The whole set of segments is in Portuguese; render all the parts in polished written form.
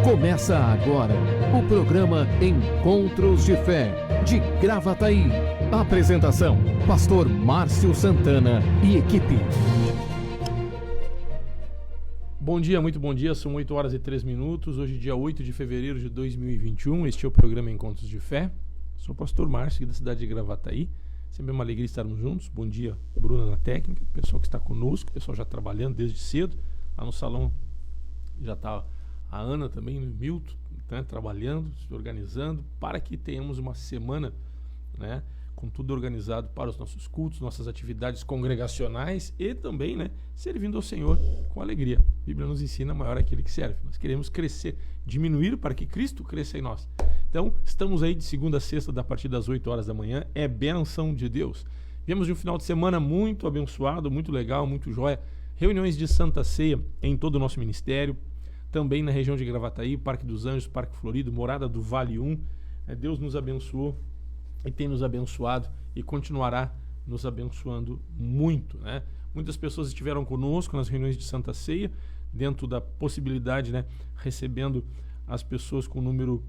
Começa agora o programa Encontros de Fé, de Gravataí. Apresentação, Pastor Márcio Santana e equipe. Bom dia, muito bom dia, são 8 horas e 3 minutos, hoje dia 8 de fevereiro de 2021, este é o programa Encontros de Fé. Sou o pastor Márcio, da cidade de Gravataí, sempre é uma alegria estarmos juntos. Bom dia, Bruna na técnica, pessoal que está conosco, pessoal já trabalhando desde cedo, lá no salão já está a Ana também, o Milton, né, trabalhando, se organizando, para que tenhamos uma semana, né, com tudo organizado para os nossos cultos, nossas atividades congregacionais e também, né, servindo ao Senhor com alegria. A Bíblia nos ensina, maior aquele que serve. Nós queremos crescer, diminuir para que Cristo cresça em nós. Então, estamos aí de segunda a sexta, a partir das 8 horas da manhã, é bênção de Deus. Viemos de um final de semana muito abençoado, muito legal, muito jóia. Reuniões de Santa Ceia em todo o nosso ministério, também na região de Gravataí, Parque dos Anjos, Parque Florido, Morada do Vale 1. Deus nos abençoou e tem nos abençoado e continuará nos abençoando muito, né? Muitas pessoas estiveram conosco nas reuniões de Santa Ceia, dentro da possibilidade, né, recebendo as pessoas com número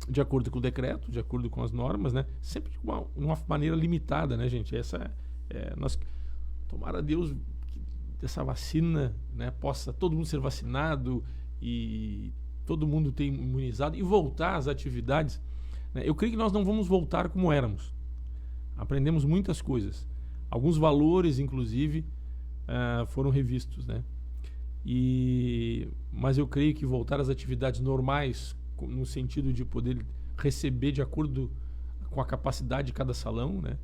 de acordo com o decreto, de acordo com as normas, né? Sempre de uma maneira limitada, né, gente? Nós, tomara Deus que essa vacina, né, possa todo mundo ser vacinado e todo mundo ter imunizado e voltar às atividades. Eu creio que nós não vamos voltar como éramos. Aprendemos muitas coisas. Alguns valores, inclusive, foram revistos, né? Mas eu creio que voltar às atividades normais, no sentido de poder receber de acordo com a capacidade de cada salão, né?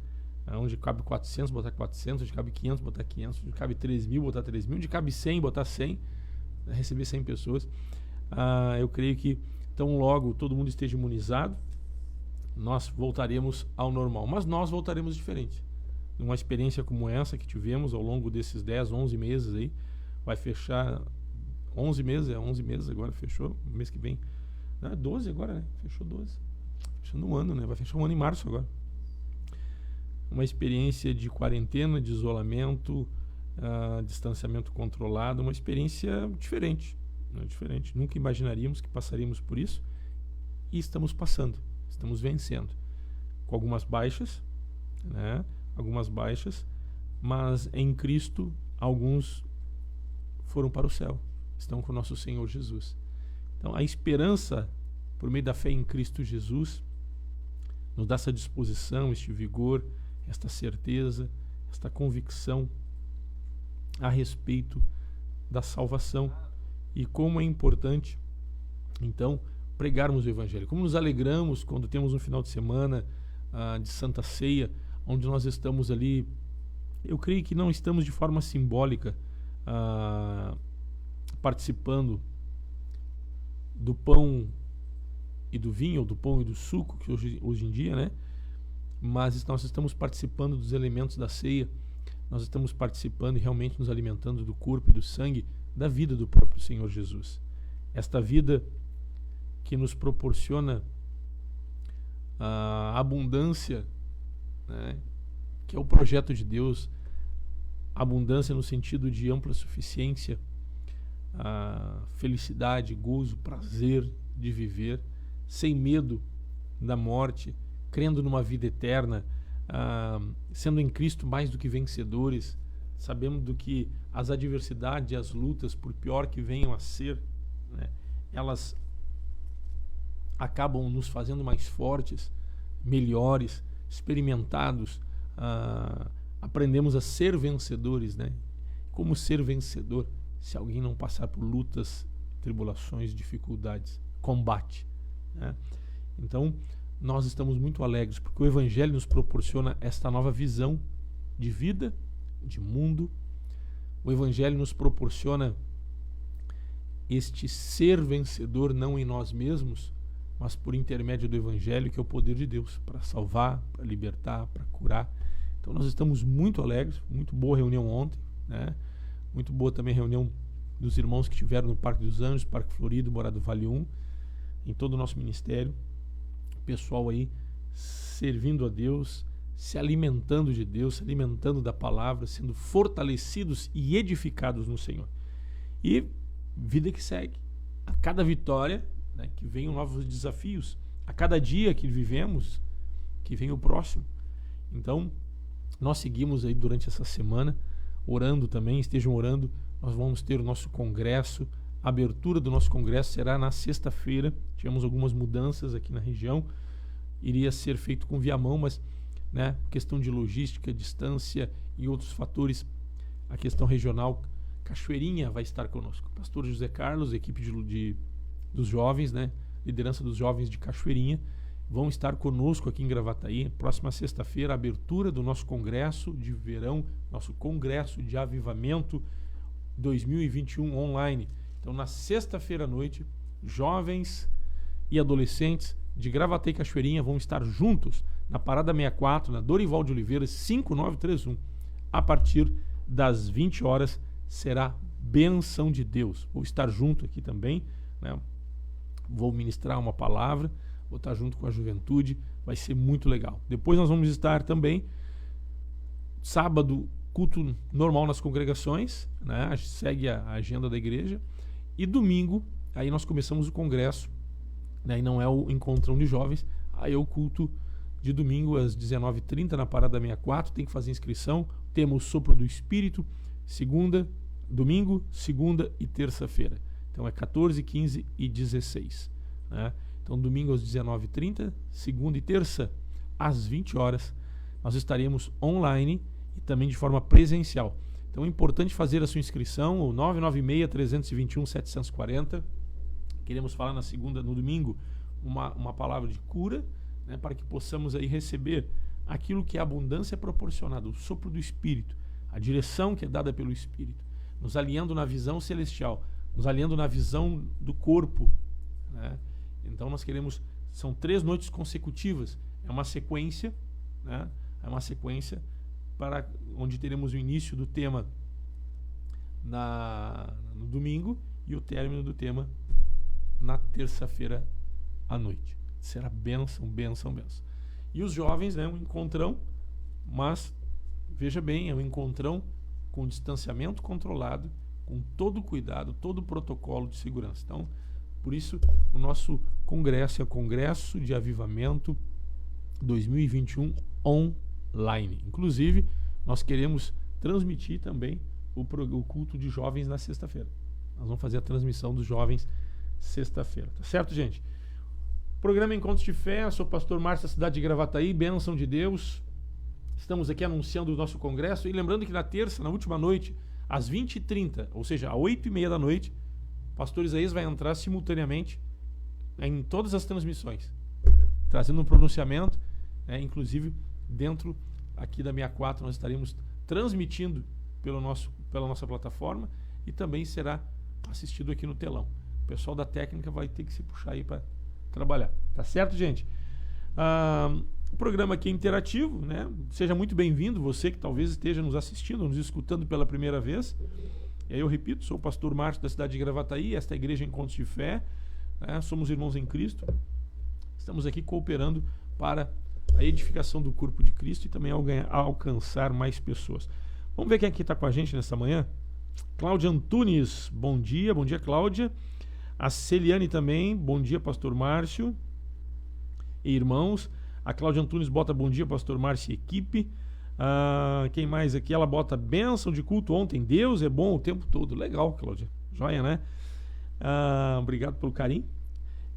Onde cabe 400, botar 400, onde cabe 500, botar 500, onde cabe 3.000, botar 3.000, onde cabe 100, botar 100, receber 100 pessoas. Eu creio que, tão logo todo mundo esteja imunizado, nós voltaremos ao normal, mas nós voltaremos diferente. Uma experiência como essa que tivemos ao longo desses 10, 11 meses aí, vai fechar 11 meses agora, fechou, mês que vem, 12 agora, né? Fechou 12, fechando um ano, né? Vai fechar um ano em março agora. Uma experiência de quarentena, de isolamento, distanciamento controlado, uma experiência diferente, né? Diferente. Nunca imaginaríamos que passaríamos por isso e estamos passando. Estamos vencendo, com algumas baixas, né? Algumas baixas, mas em Cristo alguns foram para o céu, estão com o nosso Senhor Jesus. Então a esperança, por meio da fé em Cristo Jesus, nos dá essa disposição, este vigor, esta certeza, esta convicção a respeito da salvação e como é importante, então, pregarmos o Evangelho. Como nos alegramos quando temos um final de semana de Santa Ceia, onde nós estamos ali, eu creio que não estamos de forma simbólica participando do pão e do vinho, ou do pão e do suco, que hoje em dia, né? Mas nós estamos participando dos elementos da ceia, nós estamos participando e realmente nos alimentando do corpo e do sangue da vida do próprio Senhor Jesus. Esta vida que nos proporciona a abundância, né, que é o projeto de Deus, abundância no sentido de ampla suficiência, felicidade, gozo, prazer de viver, sem medo da morte, crendo numa vida eterna, sendo em Cristo mais do que vencedores, sabendo do que as adversidades e as lutas, por pior que venham a ser, né, elas acabam nos fazendo mais fortes, melhores, experimentados, aprendemos a ser vencedores, né? Como ser vencedor se alguém não passar por lutas, tribulações, dificuldades, combate, né? Então, nós estamos muito alegres porque o Evangelho nos proporciona esta nova visão de vida, de mundo. O Evangelho nos proporciona este ser vencedor não em nós mesmos, mas por intermédio do Evangelho, que é o poder de Deus para salvar, para libertar, para curar. Então nós estamos muito alegres, muito boa reunião ontem, né? Muito boa também a reunião dos irmãos que estiveram no Parque dos Anjos, Parque Florido, Morada do Vale 1, em todo o nosso ministério. O pessoal aí servindo a Deus, se alimentando de Deus, se alimentando da palavra, sendo fortalecidos e edificados no Senhor. E vida que segue, a cada vitória, né, que venham novos desafios. A cada dia que vivemos, que vem o próximo. Então, nós seguimos aí durante essa semana, orando também, estejam orando. Nós vamos ter o nosso congresso. A abertura do nosso congresso será na sexta-feira. Tivemos algumas mudanças aqui na região. Iria ser feito com Viamão, mas né, questão de logística, distância e outros fatores, a questão regional, Cachoeirinha vai estar conosco. Pastor José Carlos, equipe dos jovens, né, liderança dos jovens de Cachoeirinha, vão estar conosco aqui em Gravataí. Próxima sexta-feira, abertura do nosso congresso de verão, nosso congresso de avivamento 2021 online. Então, na sexta-feira à noite, jovens e adolescentes de Gravataí e Cachoeirinha vão estar juntos na Parada 64, na Dorival de Oliveira, 5931. A partir das 20 horas será bênção de Deus. Vou estar junto aqui também, né? Vou ministrar uma palavra, vou estar junto com a juventude, vai ser muito legal. Depois nós vamos estar também, sábado, culto normal nas congregações, né? Segue a agenda da igreja. E domingo, aí nós começamos o congresso, né? E não é o encontrão de jovens, aí é o culto de domingo às 19h30 na Parada 64, tem que fazer inscrição. Temos o Sopro do Espírito, domingo, segunda e terça-feira. Então é 14, 15 e 16. Né? Então domingo às 19h30, segunda e terça às 20 horas, nós estaremos online e também de forma presencial. Então é importante fazer a sua inscrição, o 996-321-740. Queremos falar no domingo, uma palavra de cura, né, para que possamos aí receber aquilo que a abundância é proporcionada, o sopro do Espírito, a direção que é dada pelo Espírito, nos alinhando na visão celestial, nos alinhando na visão do corpo, né? Então nós queremos, são 3 noites consecutivas, é uma sequência, né? É uma sequência para onde teremos o início do tema no domingo e o término do tema na terça-feira à noite. Será bênção, bênção, bênção. E os jovens, né, um encontrão, mas veja bem, é um encontrão com distanciamento controlado, com todo o cuidado, todo o protocolo de segurança. Então, por isso, o nosso congresso é o Congresso de Avivamento 2021 online. Inclusive, nós queremos transmitir também o culto de jovens na sexta-feira. Nós vamos fazer a transmissão dos jovens sexta-feira. Tá certo, gente? Programa Encontros de Fé, eu sou o pastor Márcio da cidade de Gravataí, bênção de Deus. Estamos aqui anunciando o nosso congresso e lembrando que na terça, na última noite, às 20h30, ou seja, às 8h30 da noite, o pastor Isaías vai entrar simultaneamente em todas as transmissões, trazendo um pronunciamento, inclusive dentro aqui da 64 nós estaremos transmitindo pela nossa plataforma e também será assistido aqui no telão. O pessoal da técnica vai ter que se puxar aí para trabalhar. Tá certo, gente? O programa aqui é interativo, né? Seja muito bem-vindo, você que talvez esteja nos assistindo, nos escutando pela primeira vez. E aí eu repito, sou o pastor Márcio da cidade de Gravataí, esta é a Igreja Encontros de Fé, né? Somos irmãos em Cristo. Estamos aqui cooperando para a edificação do corpo de Cristo e também alcançar mais pessoas. Vamos ver quem aqui está com a gente nessa manhã? Cláudia Antunes, bom dia Cláudia. A Celiane também, bom dia pastor Márcio e irmãos. A Cláudia Antunes bota bom dia pastor Márcio e equipe. Quem mais aqui? Ela bota bênção de culto ontem, Deus é bom o tempo todo. Legal, Cláudia, joia, né? Obrigado pelo carinho.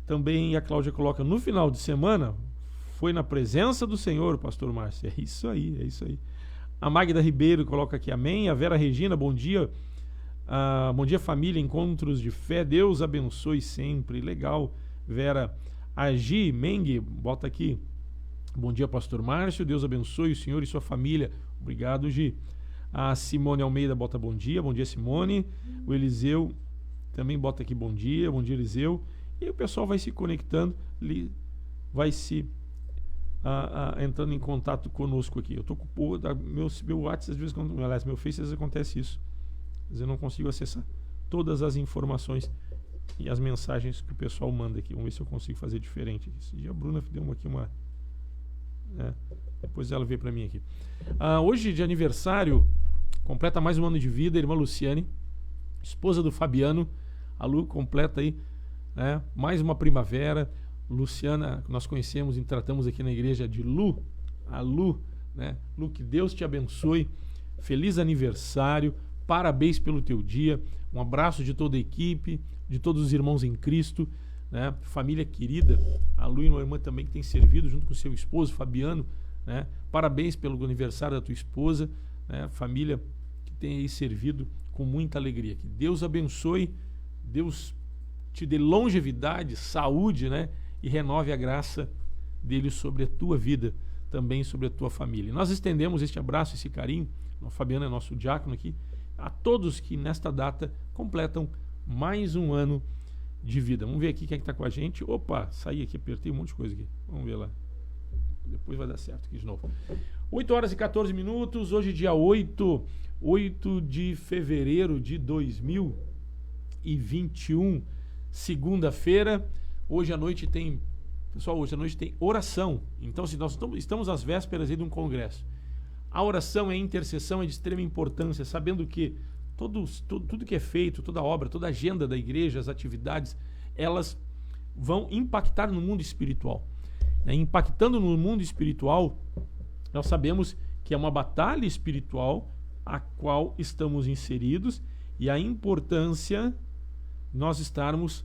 Também a Cláudia coloca, no final de semana foi na presença do Senhor, pastor Márcio. É isso aí, é isso aí. A Magda Ribeiro coloca aqui, amém. A Vera Regina, bom dia. Bom dia, família, Encontros de Fé. Deus abençoe sempre. Legal, Vera. A Gi Mengue bota aqui, bom dia, pastor Márcio. Deus abençoe o senhor e sua família. Obrigado, Gi. A Simone Almeida bota bom dia. Bom dia, Simone. O Eliseu também bota aqui bom dia. Bom dia, Eliseu. E o pessoal vai se conectando, vai se entrando em contato conosco aqui. Eu estou com o meu WhatsApp, às vezes, aliás, meu Face, às vezes acontece isso. Às vezes eu não consigo acessar todas as informações e as mensagens que o pessoal manda aqui. Vamos ver se eu consigo fazer diferente. Esse dia a Bruna deu aqui uma... depois ela veio para mim aqui. Hoje de aniversário, completa mais um ano de vida, a irmã Luciane, esposa do Fabiano. A Lu completa aí né? Mais uma primavera. Luciana, nós conhecemos e tratamos aqui na igreja de Lu, a Lu, né? Lu, que Deus te abençoe, feliz aniversário, parabéns pelo teu dia, um abraço de toda a equipe, de todos os irmãos em Cristo, né? Família querida, a Lu e uma irmã também que tem servido junto com seu esposo, Fabiano, né? Parabéns pelo aniversário da tua esposa, né? Família que tem aí servido com muita alegria, que Deus abençoe, Deus te dê longevidade, saúde, né? E renove a graça dele sobre a tua vida, também sobre a tua família. Nós estendemos este abraço, esse carinho, o Fabiano é nosso diácono aqui, a todos que nesta data completam mais um ano de vida. Vamos ver aqui quem é que está com a gente. Opa, saí aqui, apertei um monte de coisa aqui. Vamos ver lá. Depois vai dar certo aqui de novo. 8 horas e 14 minutos, hoje dia 8 de fevereiro de 2021, segunda-feira. Hoje à noite tem, pessoal, oração. Então, se nós estamos às vésperas aí de um congresso, a oração e a intercessão é de extrema importância, sabendo que tudo que é feito, toda obra, toda a agenda da igreja, as atividades, elas vão impactar no mundo espiritual. Né? Impactando no mundo espiritual, nós sabemos que é uma batalha espiritual a qual estamos inseridos e a importância nós estarmos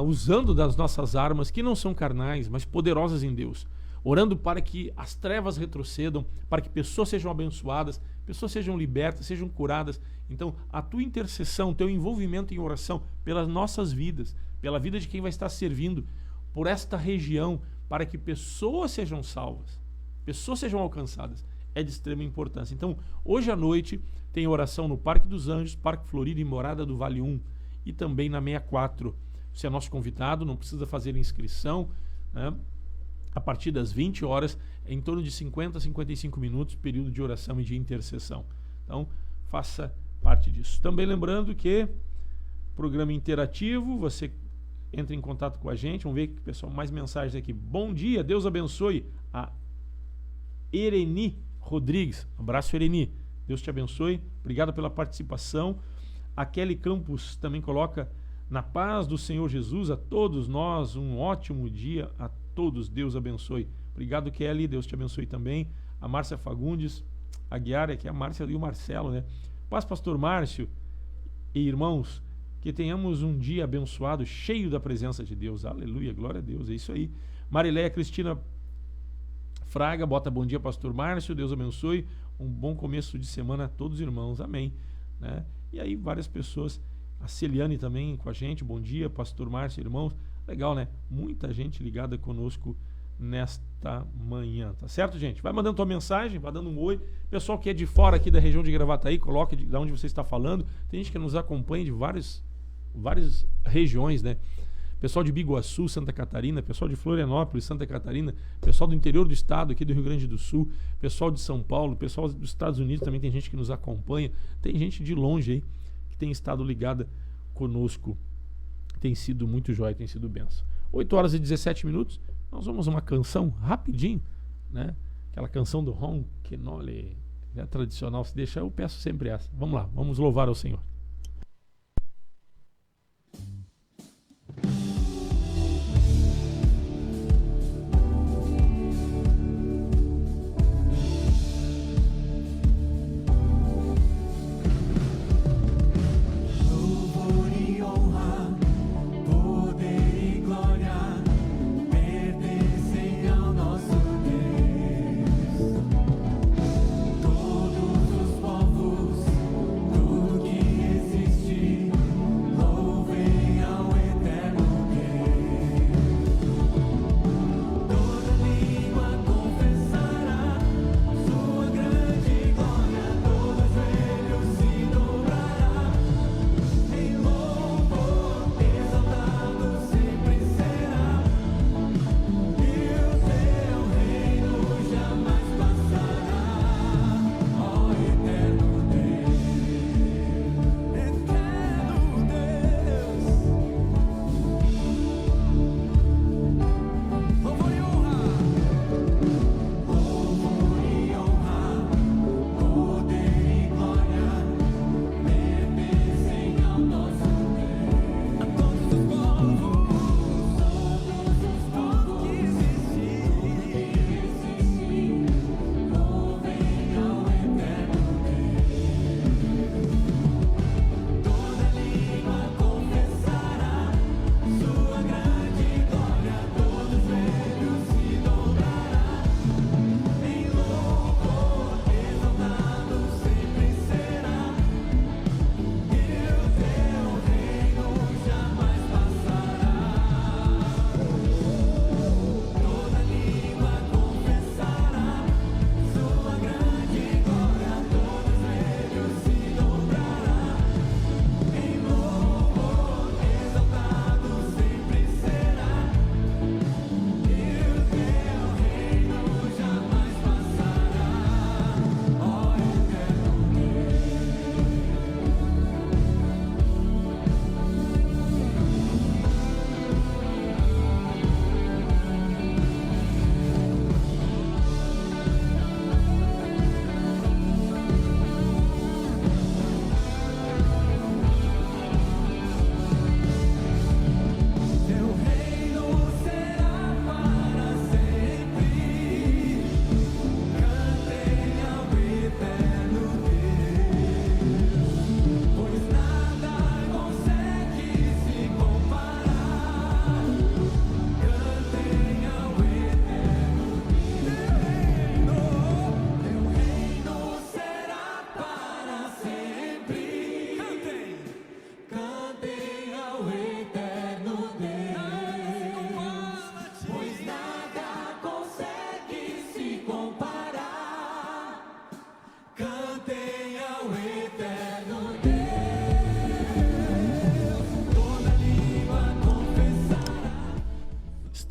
usando das nossas armas, que não são carnais, mas poderosas em Deus, orando para que as trevas retrocedam, para que pessoas sejam abençoadas, pessoas sejam libertas, sejam curadas. Então, a tua intercessão, teu envolvimento em oração pelas nossas vidas, pela vida de quem vai estar servindo, por esta região, para que pessoas sejam salvas, pessoas sejam alcançadas, é de extrema importância. Então, hoje à noite tem oração no Parque dos Anjos, Parque Florida e Morada do Vale 1 e também na 64. Você é nosso convidado, não precisa fazer inscrição, né? A partir das 20 horas, em torno de 50 a 55 minutos, período de oração e de intercessão. Então, faça parte disso. Também lembrando que programa interativo, você entra em contato com a gente, vamos ver, pessoal, mais mensagens aqui. Bom dia, Deus abençoe a Ereni Rodrigues. Abraço, Ereni. Deus te abençoe. Obrigado pela participação. A Kelly Campos também coloca: na paz do Senhor Jesus, a todos nós, um ótimo dia a todos, Deus abençoe. Obrigado, Kelly, Deus te abençoe também. A Márcia Fagundes, a Guiara, que é a Márcia e o Marcelo, né? Paz, pastor Márcio e irmãos, que tenhamos um dia abençoado, cheio da presença de Deus. Aleluia, glória a Deus, é isso aí. Marileia Cristina Fraga, bota bom dia, pastor Márcio, Deus abençoe. Um bom começo de semana a todos, irmãos, amém. Né? E aí, várias pessoas. A Celiane também com a gente, bom dia, pastor Márcio, irmãos. Legal, né? Muita gente ligada conosco nesta manhã, tá certo, gente? Vai mandando tua mensagem, vai dando um oi. Pessoal que é de fora aqui da região de Gravataí, coloque de onde você está falando. Tem gente que nos acompanha de várias regiões, né? Pessoal de Biguaçu, Santa Catarina, pessoal de Florianópolis, Santa Catarina, pessoal do interior do estado, aqui do Rio Grande do Sul, pessoal de São Paulo, pessoal dos Estados Unidos também tem gente que nos acompanha. Tem gente de longe aí que tem estado ligada conosco. Tem sido muito jóia, tem sido benção. 8 horas e 17 minutos, nós vamos a uma canção rapidinho, né? Aquela canção do Ron Quinole, né? Tradicional, se deixar eu peço sempre essa. Vamos lá, vamos louvar ao Senhor. Todos os povos, tudo que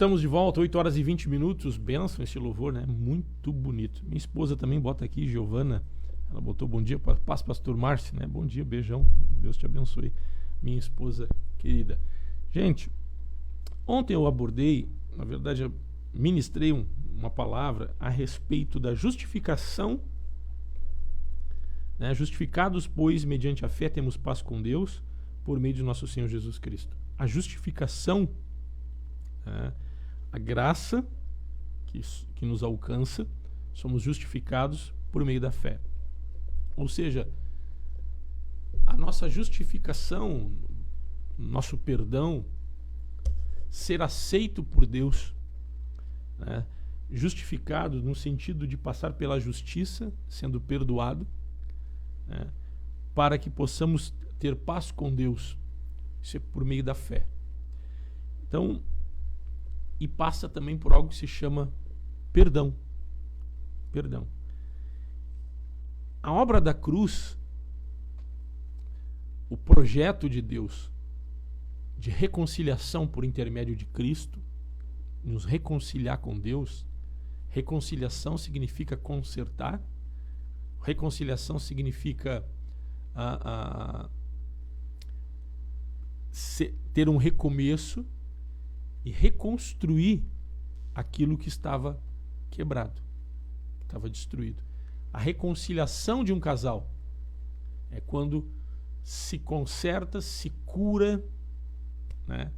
Estamos de volta, 8 horas e 20 minutos. Benção esse louvor, né? Muito bonito. Minha esposa também bota aqui, Giovana. Ela botou bom dia, paz, pastor Márcio, né? Bom dia, beijão. Deus te abençoe. Minha esposa querida. Gente, ontem eu abordei, na verdade, eu ministrei uma palavra a respeito da justificação, né? Justificados, pois, mediante a fé temos paz com Deus, por meio de nosso Senhor Jesus Cristo. A justificação, a graça que nos alcança, somos justificados por meio da fé. Ou seja, a nossa justificação, nosso perdão, ser aceito por Deus, né? Justificado no sentido de passar pela justiça, sendo perdoado, né? Para que possamos ter paz com Deus, isso é por meio da fé. Então, e passa também por algo que se chama perdão. Perdão. A obra da cruz, o projeto de Deus de reconciliação por intermédio de Cristo, nos reconciliar com Deus. Reconciliação significa consertar. Reconciliação significa ter um recomeço e reconstruir aquilo que estava quebrado, que estava destruído. A reconciliação de um casal é quando se conserta, se cura, né?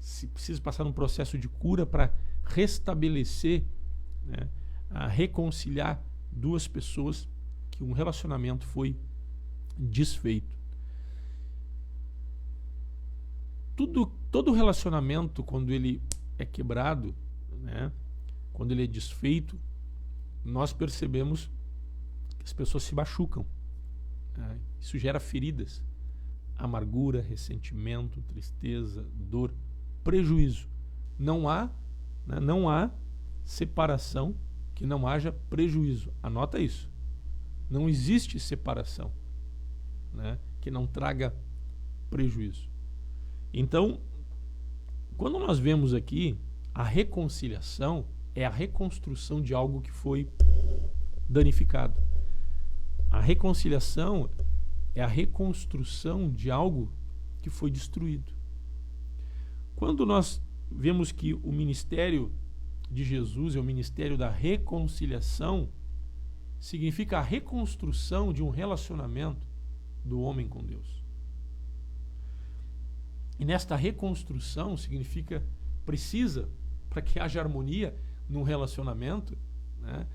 Se precisa passar num processo de cura para restabelecer, né? A reconciliar duas pessoas que um relacionamento foi desfeito. Todo relacionamento, quando ele é quebrado, né? Quando ele é desfeito, nós percebemos que as pessoas se machucam, né? Isso gera feridas, amargura, ressentimento, tristeza, dor, prejuízo. Não há separação que não haja prejuízo. Anota isso. Não existe separação, né, que não traga prejuízo. Então, quando nós vemos aqui, a reconciliação é a reconstrução de algo que foi danificado. A reconciliação é a reconstrução de algo que foi destruído. Quando nós vemos que o ministério de Jesus é o ministério da reconciliação, significa a reconstrução de um relacionamento do homem com Deus. E nesta reconstrução precisa, para que haja harmonia num relacionamento, né,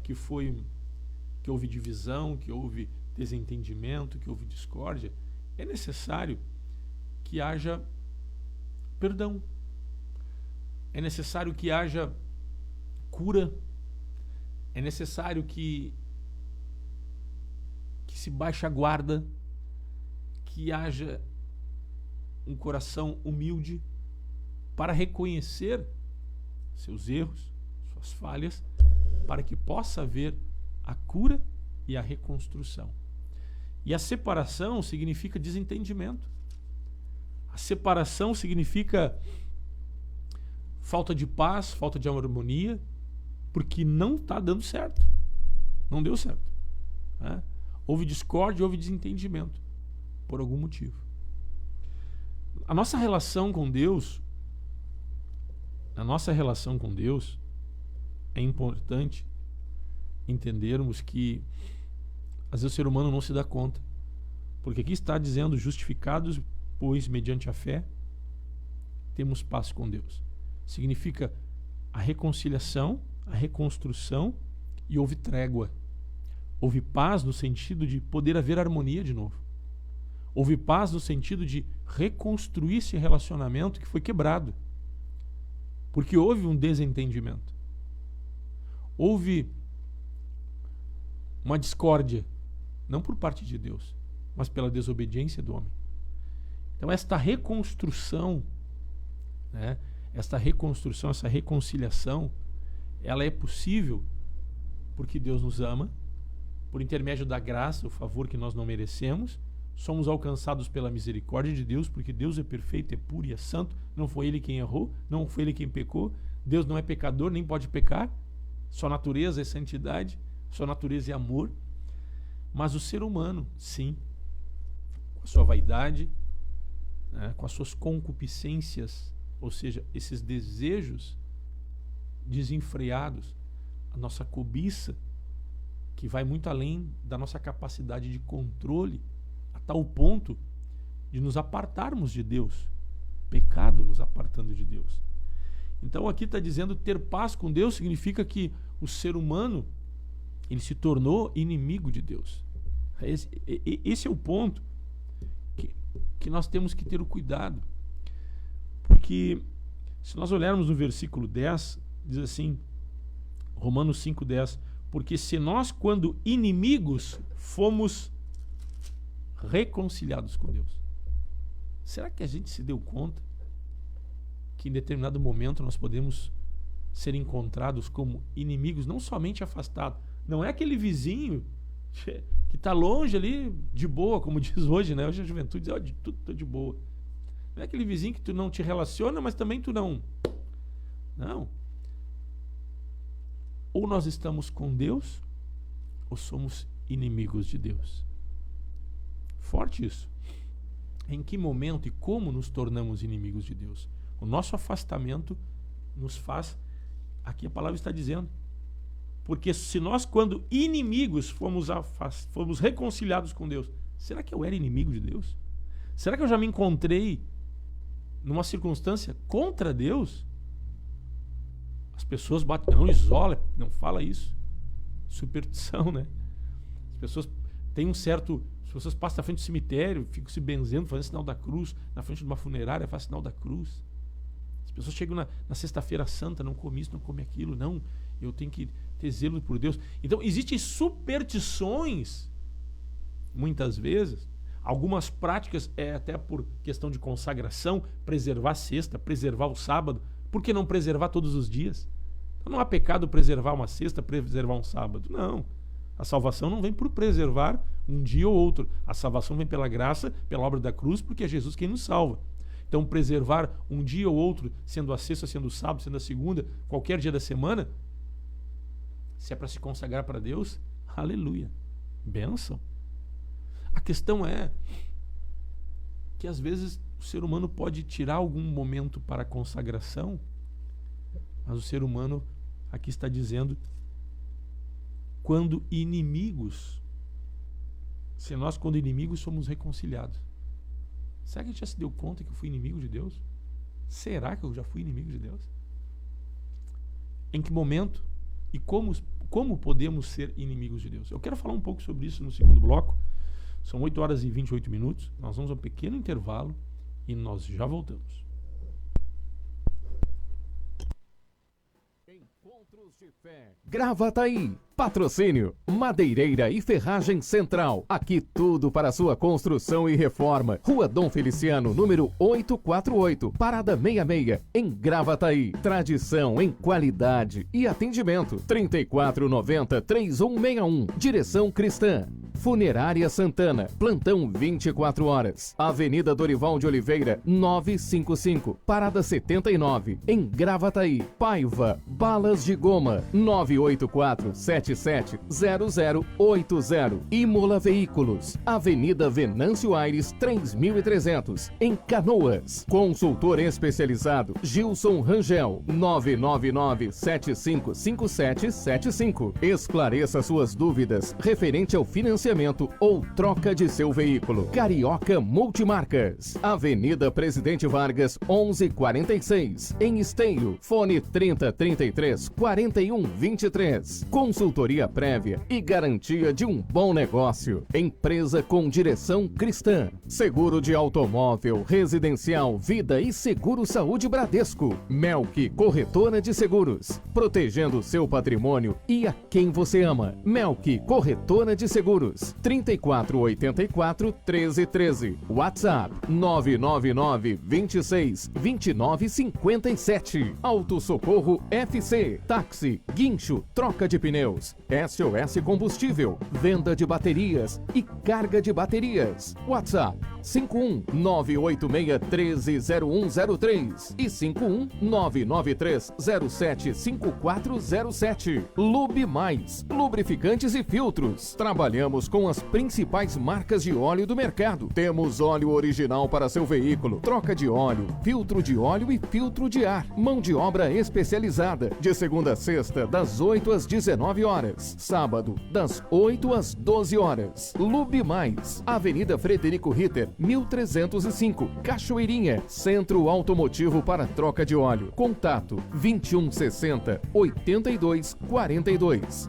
que houve divisão, que houve desentendimento, que houve discórdia, é necessário que haja perdão. É necessário que haja cura. É necessário que se baixe a guarda, que haja um coração humilde para reconhecer seus erros, suas falhas, para que possa haver a cura e a reconstrução. E a separação significa desentendimento. A separação significa falta de paz, falta de harmonia, porque não está dando certo. Não deu certo, né? Houve discórdia, houve desentendimento, por algum motivo. A nossa relação com Deus, é importante entendermos que às vezes o ser humano não se dá conta. Porque aqui está dizendo: justificados, pois, mediante a fé, temos paz com Deus. Significa a reconciliação, a reconstrução, e houve trégua. Houve paz no sentido de poder haver harmonia de novo. Houve paz no sentido de reconstruir esse relacionamento que foi quebrado. Porque houve um desentendimento. Houve uma discórdia, não por parte de Deus, mas pela desobediência do homem. Então esta reconstrução, né, essa reconciliação, ela é possível porque Deus nos ama, por intermédio da graça, o favor que nós não merecemos, somos alcançados pela misericórdia de Deus, porque Deus é perfeito, é puro e é santo. Não foi Ele quem errou, não foi Ele quem pecou. Deus não é pecador, nem pode pecar. Sua natureza é santidade, sua natureza é amor. Mas o ser humano, sim, com a sua vaidade, né, com as suas concupiscências, ou seja, esses desejos desenfreados, a nossa cobiça, que vai muito além da nossa capacidade de controle, a tal ponto de nos apartarmos de Deus. Pecado nos apartando de Deus. Então aqui está dizendo ter paz com Deus significa que o ser humano, ele se tornou inimigo de Deus. Esse é o ponto que nós temos que ter o cuidado. Porque se nós olharmos no versículo 10, diz assim, Romanos 5:10, porque se nós, quando inimigos, fomos reconciliados com Deus. Será que a gente se deu conta que em determinado momento nós podemos ser encontrados como inimigos, não somente afastados? Não é aquele vizinho que está longe ali, de boa, como diz hoje, né? Hoje a juventude diz, tudo está de boa. Não é aquele vizinho que tu não te relaciona, mas também tu não. Não. Ou nós estamos com Deus, ou somos inimigos de Deus. Forte isso. Em que momento e como nos tornamos inimigos de Deus? O nosso afastamento nos faz, aqui a palavra está dizendo, porque se nós, quando inimigos, fomos reconciliados com Deus, será que eu era inimigo de Deus? Será que eu já me encontrei numa circunstância contra Deus? As pessoas batem, não isola, não fala isso. Superstição, né? As pessoas têm um certo... As pessoas passam na frente do cemitério, ficam se benzendo, fazendo sinal da cruz, na frente de uma funerária, faz sinal da cruz. As pessoas chegam na sexta-feira santa, não come isso, não come aquilo, não, eu tenho que ter zelo por Deus. Então, existem superstições, muitas vezes, algumas práticas, até por questão de consagração, preservar a sexta, preservar o sábado. Por que não preservar todos os dias? Então, não há pecado preservar uma sexta, preservar um sábado. Não. A salvação não vem por preservar um dia ou outro. A salvação vem pela graça, pela obra da cruz, porque é Jesus quem nos salva. Então, preservar um dia ou outro, sendo a sexta, sendo o sábado, sendo a segunda, qualquer dia da semana, se é para se consagrar para Deus, aleluia. Bênção. A questão é que às vezes o ser humano pode tirar algum momento para a consagração, mas o ser humano aqui está dizendo quando inimigos, se nós quando inimigos somos reconciliados. Será que a gente já se deu conta que eu fui inimigo de Deus? Será que eu já fui inimigo de Deus? Em que momento e como podemos ser inimigos de Deus? Eu quero falar um pouco sobre isso no segundo bloco. São 8 horas e 28 minutos. Nós vamos a um pequeno intervalo e nós já voltamos. Encontros de Fé. Gravataí. Patrocínio Madeireira e Ferragem Central. Aqui tudo para sua construção e reforma. Rua Dom Feliciano, número 848, Parada 66, em Gravataí. Tradição em qualidade e atendimento. 3490-3161. Direção Cristã. Funerária Santana. Plantão 24 horas. Avenida Dorival de Oliveira, 955. Parada 79, em Gravataí. Paiva Balas de Goma. 984-770080. Imola Veículos. Avenida Venâncio Aires, 3300, em Canoas. Consultor especializado Gilson Rangel. 999-755775. Esclareça suas dúvidas referente ao financiamento ou troca de seu veículo. Carioca Multimarcas. Avenida Presidente Vargas, 1146, em Esteio. Fone 3033-4123. Consultoria prévia e garantia de um bom negócio. Empresa com direção cristã. Seguro de automóvel, residencial, vida e seguro saúde Bradesco. Melk Corretora de Seguros. Protegendo seu patrimônio e a quem você ama. Melk Corretora de Seguros. Pneus, 3484-1313. WhatsApp, 999-26-2957. Auto Socorro FC, táxi, guincho, troca de pneus, SOS Combustível, venda de baterias e carga de baterias. WhatsApp, 51986130103 e 51993075407. Lube Mais, lubrificantes e filtros. Trabalhamos com as principais marcas de óleo do mercado. Temos óleo original para seu veículo, troca de óleo, filtro de óleo e filtro de ar. Mão de obra especializada, de segunda a sexta, das 8 às 19 horas. Sábado, das 8 às 12 horas. Lube Mais, Avenida Frederico Ritter, 1305, Cachoeirinha, Centro Automotivo para troca de óleo. Contato 2160 8242.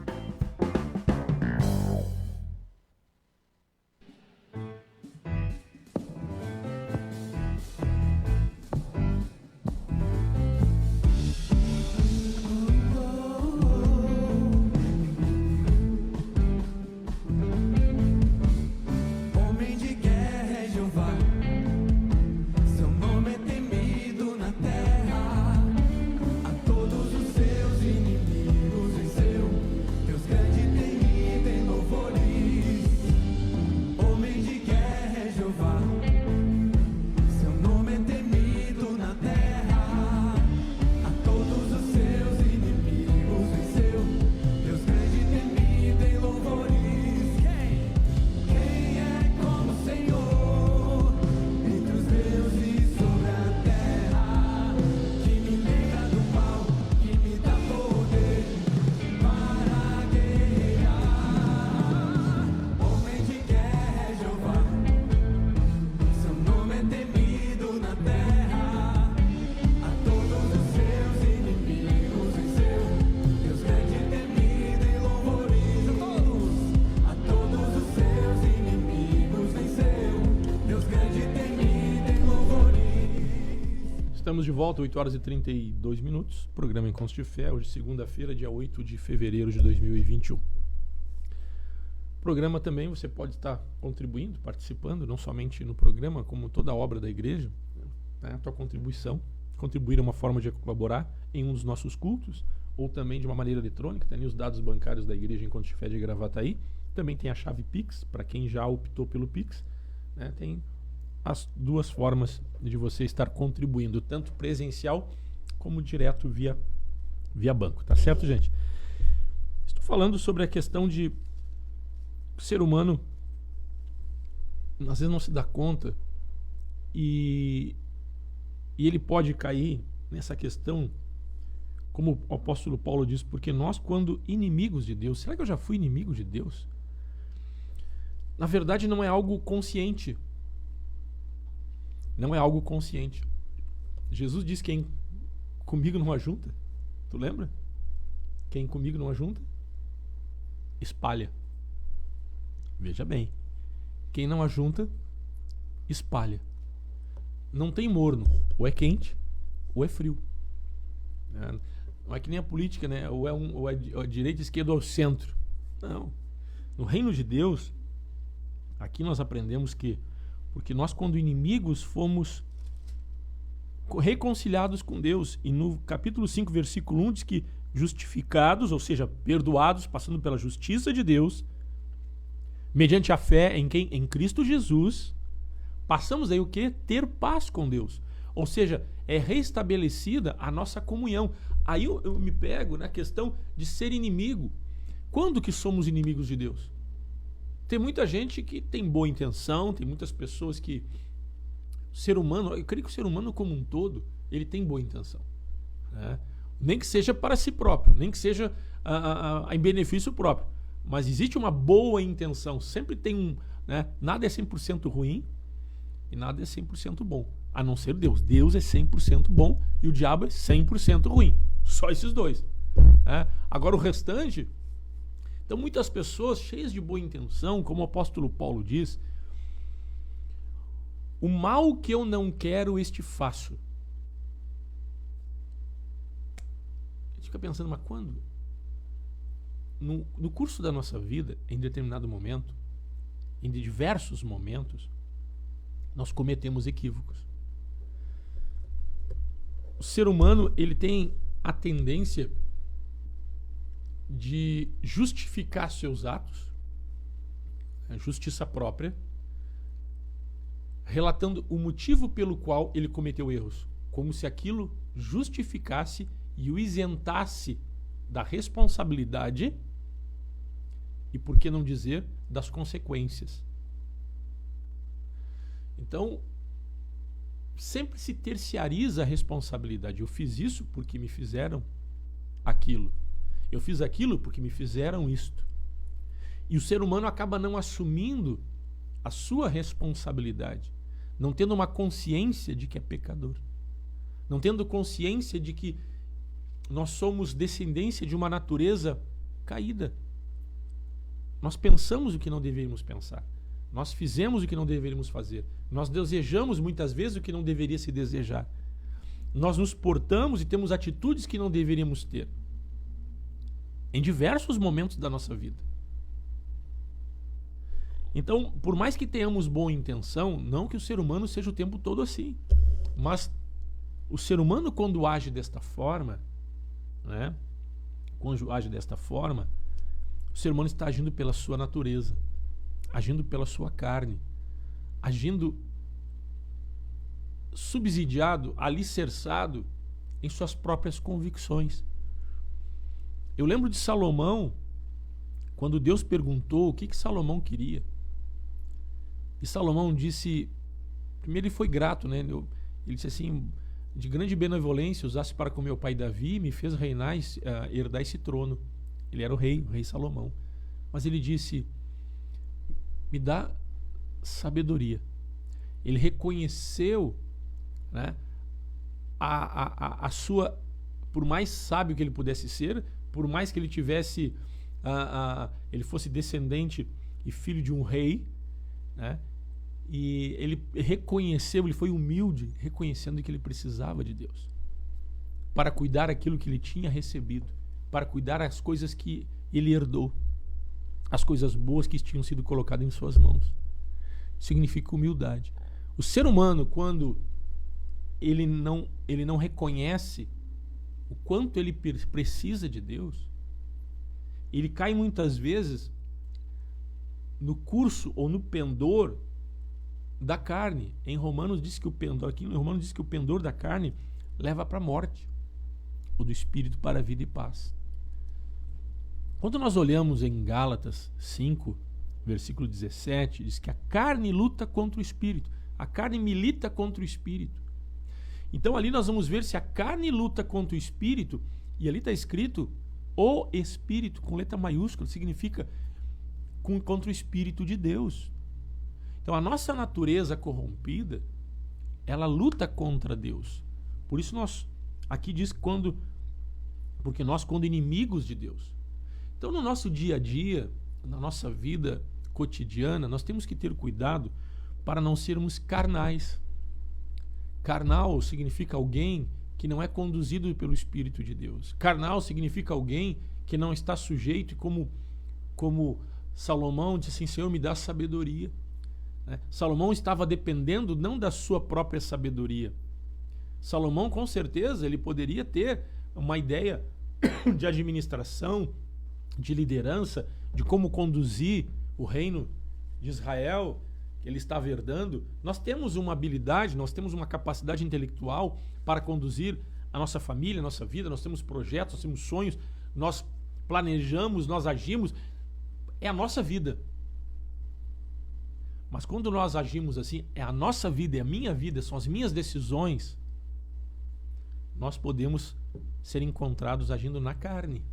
Estamos de volta, 8 horas e 32 minutos. Programa Encontros de Fé, hoje segunda-feira, dia 8 de fevereiro de 2021. Programa também você pode estar contribuindo, participando, não somente no programa, como toda a obra da igreja, né? A tua contribuição. Contribuir é uma forma de colaborar em um dos nossos cultos, ou também de uma maneira eletrônica. Tem os dados bancários da igreja Encontros de Fé de Gravataí. Também tem a chave Pix, para quem já optou pelo Pix, né? Tem as duas formas de você estar contribuindo, tanto presencial como direto via banco, tá certo, gente? Estou falando sobre a questão de o ser humano às vezes não se dá conta e ele pode cair nessa questão, como o apóstolo Paulo diz, porque nós, quando inimigos de Deus, será que eu já fui inimigo de Deus? Na verdade não é algo consciente. Não é algo consciente. Jesus diz: quem comigo não ajunta, tu lembra? Quem comigo não ajunta, espalha. Veja bem, quem não ajunta, espalha. Não tem morno, ou é quente, ou é frio. Não é que nem a política, né? Ou é direita, esquerda ou centro. Não. No reino de Deus, aqui nós aprendemos que porque nós, quando inimigos, fomos reconciliados com Deus. E no capítulo 5, versículo 1, diz que justificados, ou seja, perdoados, passando pela justiça de Deus, mediante a fé em quem? Em Cristo Jesus, passamos aí o quê? Ter paz com Deus. Ou seja, é restabelecida a nossa comunhão. Aí eu me pego na questão de ser inimigo. Quando que somos inimigos de Deus? Tem muita gente que tem boa intenção, tem muitas pessoas que... O ser humano, eu creio que o ser humano como um todo, ele tem boa intenção, né? Nem que seja para si próprio, nem que seja em benefício próprio. Mas existe uma boa intenção, sempre tem um... né? Nada é 100% ruim e nada é 100% bom, a não ser Deus. Deus é 100% bom e o diabo é 100% ruim. Só esses dois, né? Agora o restante... Então muitas pessoas cheias de boa intenção, como o apóstolo Paulo diz, o mal que eu não quero, este faço. A gente fica pensando, mas quando? No curso da nossa vida, em determinado momento, em diversos momentos, nós cometemos equívocos. O ser humano, ele tem a tendência de justificar seus atos, a justiça própria, relatando o motivo pelo qual ele cometeu erros, como se aquilo justificasse e o isentasse da responsabilidade e, por que não dizer, das consequências. Então, sempre se terciariza a responsabilidade. Eu fiz isso porque me fizeram aquilo. Eu fiz aquilo porque me fizeram isto. E o ser humano acaba não assumindo a sua responsabilidade, não tendo uma consciência de que é pecador, não tendo consciência de que nós somos descendência de uma natureza caída. Nós pensamos o que não deveríamos pensar. Nós fizemos o que não deveríamos fazer. Nós desejamos muitas vezes o que não deveria se desejar. Nós nos portamos e temos atitudes que não deveríamos ter. Em diversos momentos da nossa vida. Então, por mais que tenhamos boa intenção, não que o ser humano seja o tempo todo assim. Mas o ser humano, quando age desta forma, né? Quando age desta forma, o ser humano está agindo pela sua natureza, agindo pela sua carne, agindo subsidiado, alicerçado em suas próprias convicções. Eu lembro de Salomão, quando Deus perguntou o que Salomão queria. E Salomão disse, primeiro ele foi grato, né? Ele disse assim, de grande benevolência usasse para com meu pai Davi e me fez reinar, herdar esse trono. Ele era o rei Salomão. Mas ele disse, me dá sabedoria. Ele reconheceu, né, a sua, por mais sábio que ele pudesse ser, por mais que ele tivesse, ele fosse descendente e filho de um rei, né, e ele reconheceu, ele foi humilde, reconhecendo que ele precisava de Deus para cuidar aquilo que ele tinha recebido, para cuidar as coisas que ele herdou, as coisas boas que tinham sido colocadas em suas mãos. Significa humildade. O ser humano, quando ele não reconhece o quanto ele precisa de Deus, ele cai muitas vezes no curso ou no pendor da carne. Em Romanos diz que o pendor da carne leva para a morte, o do espírito para a vida e paz. Quando nós olhamos em Gálatas 5, versículo 17, diz que a carne luta contra o espírito, a carne milita contra o espírito. Então ali nós vamos ver se a carne luta contra o espírito, e ali está escrito o espírito, com letra maiúscula, significa contra o espírito de Deus. Então a nossa natureza corrompida, ela luta contra Deus. Por isso aqui diz porque nós quando inimigos de Deus. Então no nosso dia a dia, na nossa vida cotidiana, nós temos que ter cuidado para não sermos carnais. Carnal significa alguém que não é conduzido pelo Espírito de Deus. Carnal significa alguém que não está sujeito, como Salomão disse assim, Senhor, me dá sabedoria. Salomão estava dependendo não da sua própria sabedoria. Salomão, com certeza, ele poderia ter uma ideia de administração, de liderança, de como conduzir o reino de Israel que ele estava herdando. Nós temos uma habilidade, nós temos uma capacidade intelectual para conduzir a nossa família, a nossa vida, nós temos projetos, nós temos sonhos, nós planejamos, nós agimos, é a nossa vida. Mas quando nós agimos assim, é a nossa vida, é a minha vida, são as minhas decisões, nós podemos ser encontrados agindo na carne,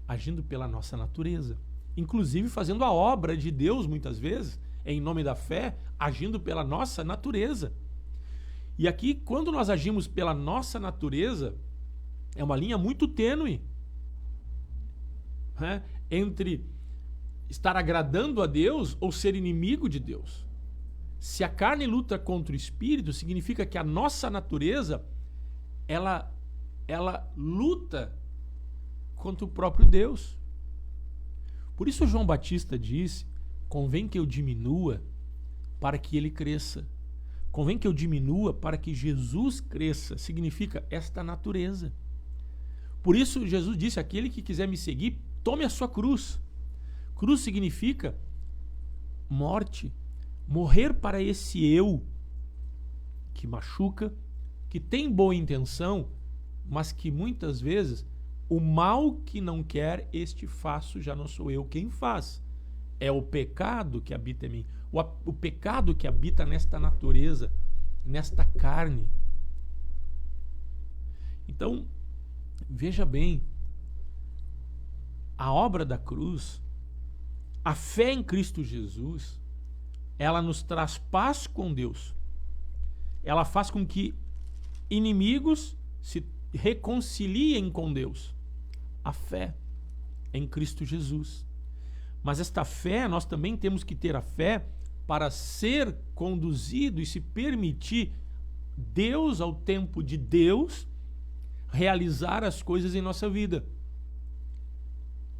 agindo pela nossa natureza, inclusive fazendo a obra de Deus muitas vezes, em nome da fé, agindo pela nossa natureza. E aqui, quando nós agimos pela nossa natureza, é uma linha muito tênue, né, entre estar agradando a Deus ou ser inimigo de Deus. Se a carne luta contra o espírito, significa que a nossa natureza ela luta contra o próprio Deus. Por isso João Batista disse, Convém que eu diminua para que ele cresça. Convém que eu diminua para que Jesus cresça. Significa esta natureza. Por isso Jesus disse, aquele que quiser me seguir, tome a sua cruz. Cruz significa morte. Morrer para esse eu que machuca, que tem boa intenção, mas que muitas vezes o mal que não quer, este faço, já não sou eu quem faz. É o pecado que habita em mim. O pecado que habita nesta natureza, nesta carne. Então, veja bem, a obra da cruz, a fé em Cristo Jesus, ela nos traz paz com Deus. Ela faz com que inimigos se reconciliem com Deus. A fé em Cristo Jesus. Mas esta fé, nós também temos que ter a fé para ser conduzido e se permitir Deus, ao tempo de Deus, realizar as coisas em nossa vida.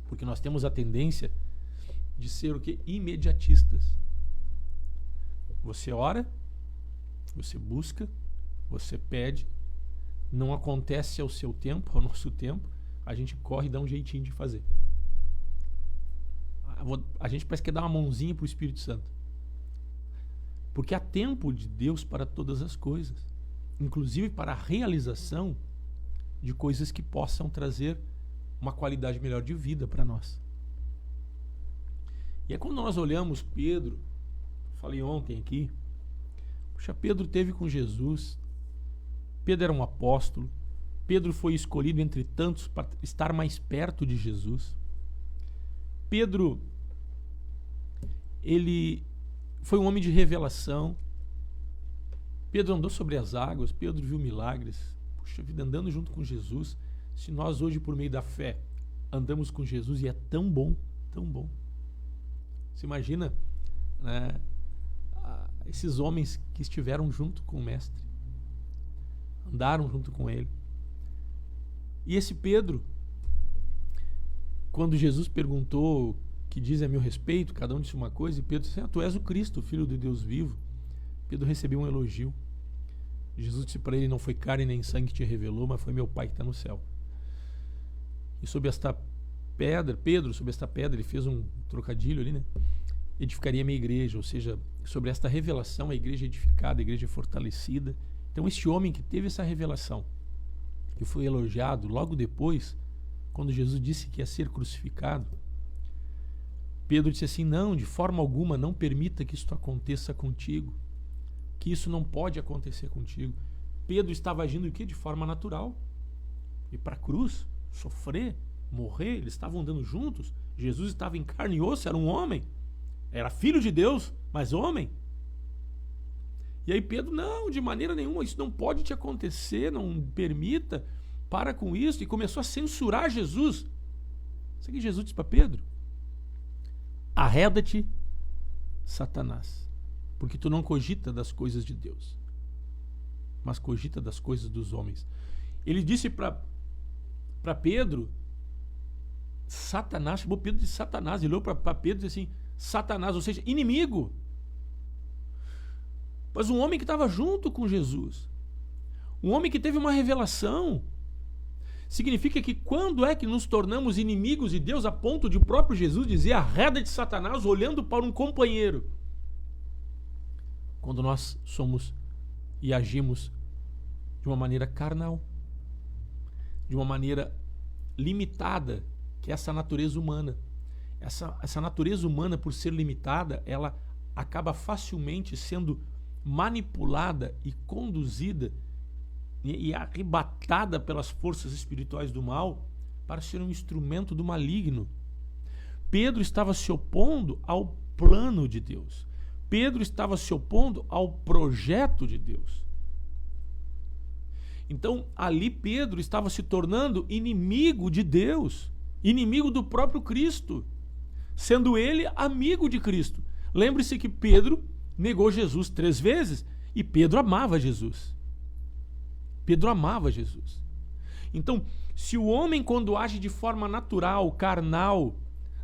Porque nós temos a tendência de ser o quê? Imediatistas. Você ora, você busca, você pede, não acontece ao seu tempo, ao nosso tempo, a gente corre e dá um jeitinho de fazer. A gente parece que dá uma mãozinha para o Espírito Santo. Porque há tempo de Deus para todas as coisas, inclusive para a realização de coisas que possam trazer uma qualidade melhor de vida para nós. E é quando nós olhamos Pedro, falei ontem aqui, puxa, Pedro teve com Jesus, Pedro era um apóstolo, Pedro foi escolhido entre tantos para estar mais perto de Jesus. Pedro, ele foi um homem de revelação. Pedro andou sobre as águas, Pedro viu milagres. Puxa vida, andando junto com Jesus. Se nós hoje, por meio da fé, andamos com Jesus e é tão bom, tão bom. Você imagina, né, esses homens que estiveram junto com o Mestre, andaram junto com ele. E esse Pedro, quando Jesus perguntou, que diz a meu respeito, cada um disse uma coisa, e Pedro disse, tu és o Cristo, o Filho de Deus vivo. Pedro recebeu um elogio. Jesus disse para ele, não foi carne nem sangue que te revelou, mas foi meu Pai que está no céu. E sobre esta pedra, Pedro, sobre esta pedra, ele fez um trocadilho ali, né? Edificaria a minha igreja, ou seja, sobre esta revelação, a igreja é edificada, a igreja é fortalecida. Então esse homem que teve essa revelação, que foi elogiado logo depois, quando Jesus disse que ia ser crucificado, Pedro disse assim, não, de forma alguma, não permita que isto aconteça contigo, que isso não pode acontecer contigo. Pedro estava agindo o quê? De forma natural. Ir para a cruz, sofrer, morrer, eles estavam andando juntos, Jesus estava em carne e osso, era um homem, era filho de Deus, mas homem. E aí Pedro, não, de maneira nenhuma, isso não pode te acontecer, não permita, para com isso, e começou a censurar Jesus. Sabe o que Jesus disse para Pedro? Arreda-te, Satanás, porque tu não cogita das coisas de Deus, mas cogita das coisas dos homens. Ele disse para Pedro, Satanás, chamou Pedro de Satanás, ele olhou para Pedro e disse assim, Satanás, ou seja, inimigo. Mas um homem que estava junto com Jesus, um homem que teve uma revelação, significa que quando é que nos tornamos inimigos de Deus a ponto de o próprio Jesus dizer arreda de Satanás olhando para um companheiro? Quando nós somos e agimos de uma maneira carnal, de uma maneira limitada, que é essa natureza humana. Essa natureza humana, por ser limitada, ela acaba facilmente sendo manipulada e conduzida e arrebatada pelas forças espirituais do mal para ser um instrumento do maligno. Pedro estava se opondo ao plano de Deus. Pedro estava se opondo ao projeto de Deus. Então, ali Pedro estava se tornando inimigo de Deus, inimigo do próprio Cristo, sendo ele amigo de Cristo. Lembre-se que Pedro negou Jesus 3 vezes e Pedro amava Jesus. Pedro amava Jesus. Então, se o homem, quando age de forma natural, carnal,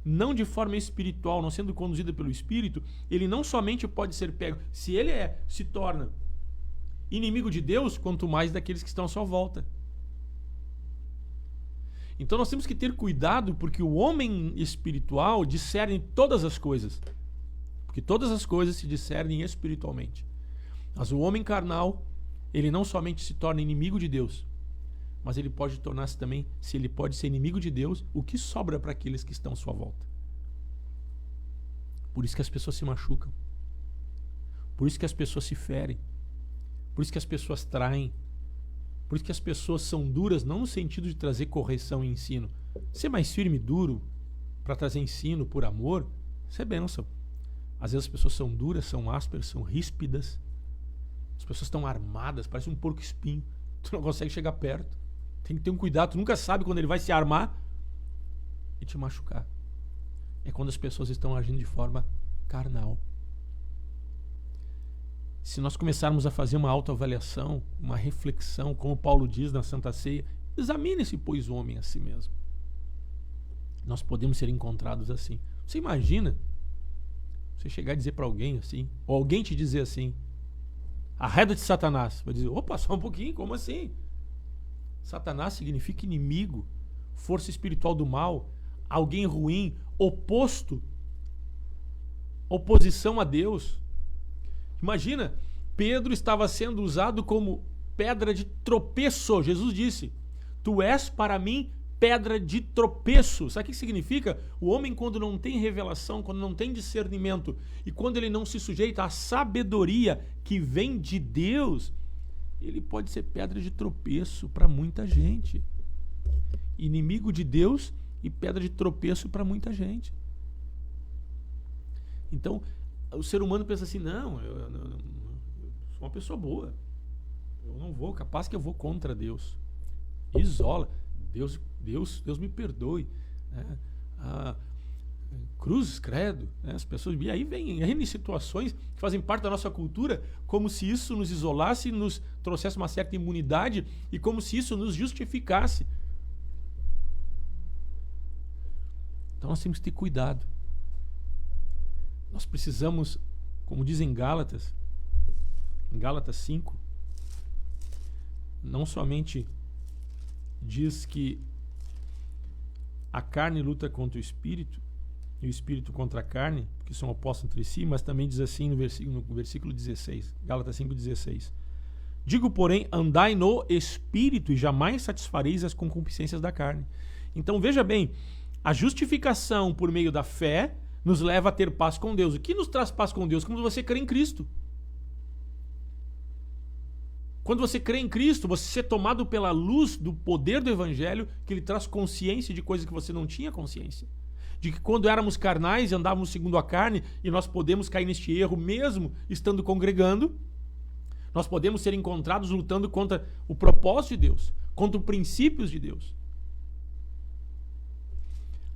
não de forma espiritual, não sendo conduzido pelo Espírito, ele não somente pode ser pego, se ele se torna inimigo de Deus, quanto mais daqueles que estão à sua volta. Então nós temos que ter cuidado, porque o homem espiritual discerne todas as coisas. Porque todas as coisas se discernem espiritualmente. Mas o homem carnal, ele não somente se torna inimigo de Deus, mas ele pode tornar-se também, se ele pode ser inimigo de Deus, o que sobra para aqueles que estão à sua volta. Por isso que as pessoas se machucam. Por isso que as pessoas se ferem. Por isso que as pessoas traem. Por isso que as pessoas são duras, não no sentido de trazer correção e ensino. Ser mais firme e duro para trazer ensino por amor, isso é bênção. Às vezes as pessoas são duras, são ásperas, são ríspidas. As pessoas estão armadas, parece um porco-espinho. Tu não consegue chegar perto. Tem que ter um cuidado. Tu nunca sabe quando ele vai se armar e te machucar. É quando as pessoas estão agindo de forma carnal. Se nós começarmos a fazer uma autoavaliação, uma reflexão, como Paulo diz na Santa Ceia, examine-se, pois, o homem a si mesmo. Nós podemos ser encontrados assim. Você imagina você chegar e dizer para alguém assim, ou alguém te dizer assim, arreda de Satanás. Vai dizer, opa, só um pouquinho, como assim? Satanás significa inimigo, força espiritual do mal, alguém ruim, oposto, oposição a Deus. Imagina, Pedro estava sendo usado como pedra de tropeço. Jesus disse, tu és para mim pedra de tropeço. Sabe o que significa? O homem, quando não tem revelação, quando não tem discernimento e quando ele não se sujeita à sabedoria que vem de Deus, ele pode ser pedra de tropeço para muita gente. Inimigo de Deus e pedra de tropeço para muita gente. Então, o ser humano pensa assim, não, eu sou uma pessoa boa. Eu não vou, capaz que eu vou contra Deus. Isola. Deus me perdoe. Né? Cruzes, credo. Né? As pessoas, e aí vem N situações que fazem parte da nossa cultura, como se isso nos isolasse e nos trouxesse uma certa imunidade e como se isso nos justificasse. Então nós temos que ter cuidado. Nós precisamos, como diz em Gálatas 5, não somente diz que a carne luta contra o espírito e o espírito contra a carne, que são opostos entre si, mas também diz assim no versículo 16, Gálatas 5,16. Digo, porém, andai no espírito e jamais satisfareis as concupiscências da carne. Então veja bem, a justificação por meio da fé nos leva a ter paz com Deus. O que nos traz paz com Deus? Quando você crê em Cristo. Quando você crê em Cristo, você é tomado pela luz do poder do Evangelho, que ele traz consciência de coisas que você não tinha consciência. De que quando éramos carnais e andávamos segundo a carne, e nós podemos cair neste erro mesmo estando congregando, nós podemos ser encontrados lutando contra o propósito de Deus, contra os princípios de Deus.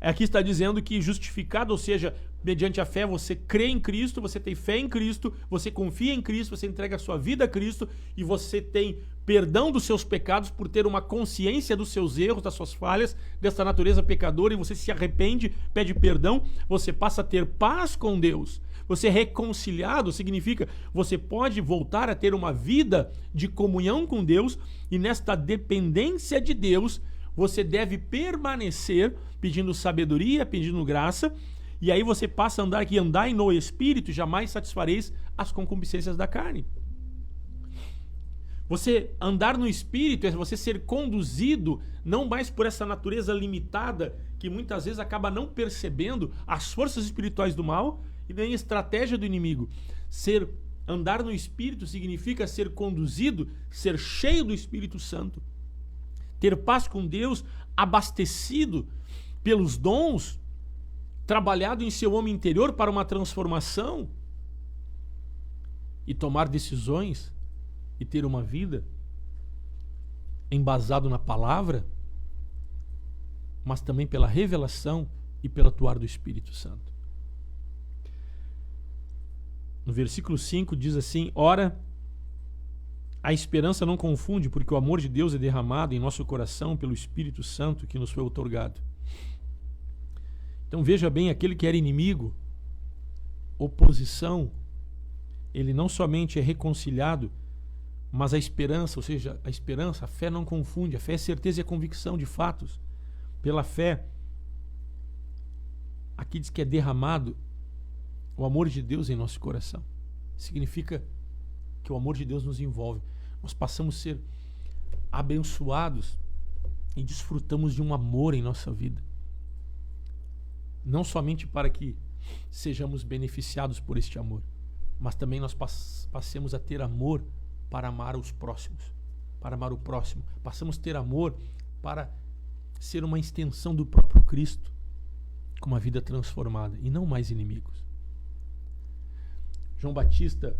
Aqui está dizendo que justificado, ou seja, mediante a fé, você crê em Cristo, você tem fé em Cristo, você confia em Cristo, você entrega a sua vida a Cristo e você tem perdão dos seus pecados por ter uma consciência dos seus erros, das suas falhas, dessa natureza pecadora, e você se arrepende, pede perdão, você passa a ter paz com Deus. Você é reconciliado, significa você pode voltar a ter uma vida de comunhão com Deus, e nesta dependência de Deus, você deve permanecer pedindo sabedoria, pedindo graça, e aí você passa a andar aqui, andai no Espírito, jamais satisfareis as concupiscências da carne. Você andar no Espírito é você ser conduzido não mais por essa natureza limitada que muitas vezes acaba não percebendo as forças espirituais do mal e nem a estratégia do inimigo. Andar no Espírito significa ser conduzido, ser cheio do Espírito Santo, ter paz com Deus, abastecido pelos dons, trabalhado em seu homem interior para uma transformação e tomar decisões e ter uma vida embasado na palavra, mas também pela revelação e pelo atuar do Espírito Santo. No versículo 5 diz assim: ora, a esperança não confunde, porque o amor de Deus é derramado em nosso coração pelo Espírito Santo que nos foi outorgado. Então veja bem, aquele que era inimigo, oposição, ele não somente é reconciliado, mas a esperança, ou seja, a esperança, a fé não confunde, a fé é certeza e a convicção de fatos. Pela fé, aqui diz que é derramado o amor de Deus em nosso coração. Significa que o amor de Deus nos envolve. Nós passamos a ser abençoados e desfrutamos de um amor em nossa vida. Não somente para que sejamos beneficiados por este amor, mas também nós passemos a ter amor para amar os próximos, para amar o próximo. Passamos a ter amor para ser uma extensão do próprio Cristo, com uma vida transformada e não mais inimigos. João Batista,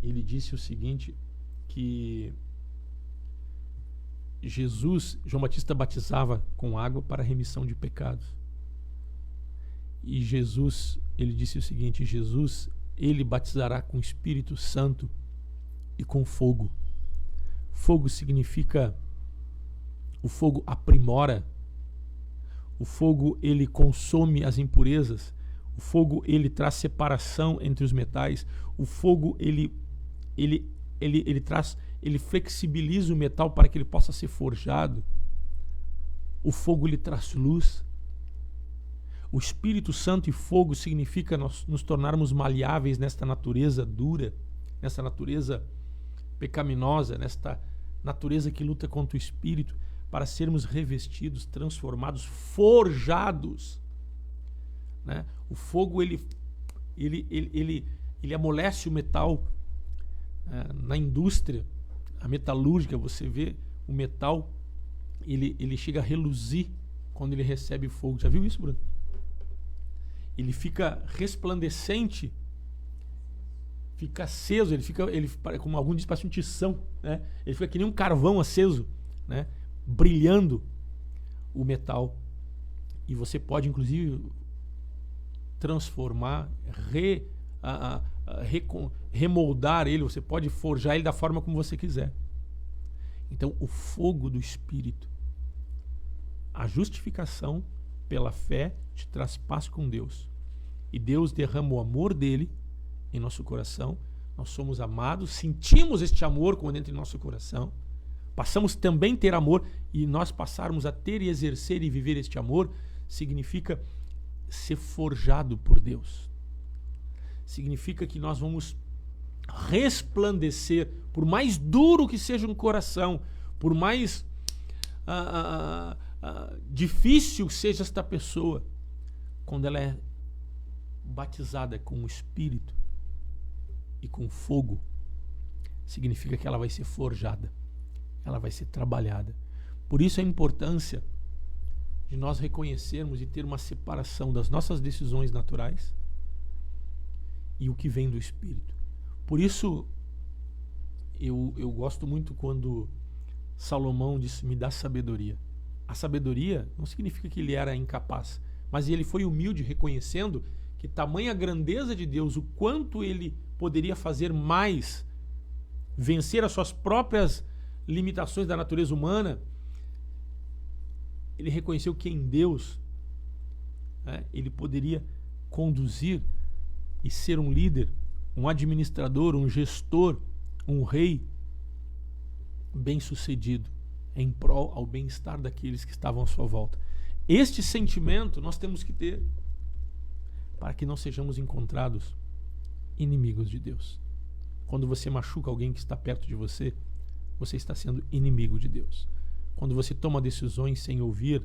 ele disse o seguinte, que João Batista batizava com água para a remissão de pecados. E Jesus, ele disse o seguinte, Jesus, ele batizará com Espírito Santo e com fogo. Fogo significa, o fogo aprimora, o fogo ele consome as impurezas, o fogo ele traz separação entre os metais, o fogo ele flexibiliza o metal para que ele possa ser forjado, o fogo ele traz luz. O Espírito Santo e fogo significa nós nos tornarmos maleáveis nesta natureza dura, nesta natureza pecaminosa, nesta natureza que luta contra o Espírito, para sermos revestidos, transformados, forjados, né? O fogo ele amolece o metal. Na indústria, a metalúrgica, você vê o metal, ele chega a reluzir quando ele recebe fogo. Já viu isso, Bruno? Ele fica resplandecente, fica aceso, ele como algum diz, parece um tição, né? Ele fica que nem um carvão aceso, né? Brilhando o metal. E você pode, inclusive, transformar, remoldar ele, você pode forjar ele da forma como você quiser. Então, o fogo do Espírito, a justificação pela fé te traz paz com Deus. E Deus derrama o amor dele em nosso coração. Nós somos amados, sentimos este amor quando entra em nosso coração. Passamos também a ter amor, e nós passarmos a ter e exercer e viver este amor significa ser forjado por Deus. Significa que nós vamos resplandecer, por mais duro que seja um coração, por mais difícil que seja esta pessoa, quando ela é batizada com o Espírito e com fogo, significa que ela vai ser forjada, ela vai ser trabalhada. Por isso a importância de nós reconhecermos e ter uma separação das nossas decisões naturais e o que vem do Espírito. Por isso eu gosto muito quando Salomão disse: me dá sabedoria. A sabedoria não significa que ele era incapaz, mas ele foi humilde, reconhecendo que tamanha grandeza de Deus, o quanto ele poderia fazer mais, vencer as suas próprias limitações da natureza humana. Ele reconheceu que em Deus, ele poderia conduzir e ser um líder, um administrador, um gestor, um rei bem-sucedido em prol ao bem-estar daqueles que estavam à sua volta. Este sentimento nós temos que ter para que não sejamos encontrados inimigos de Deus. Quando você machuca alguém que está perto de você, você está sendo inimigo de Deus. Quando você toma decisões sem ouvir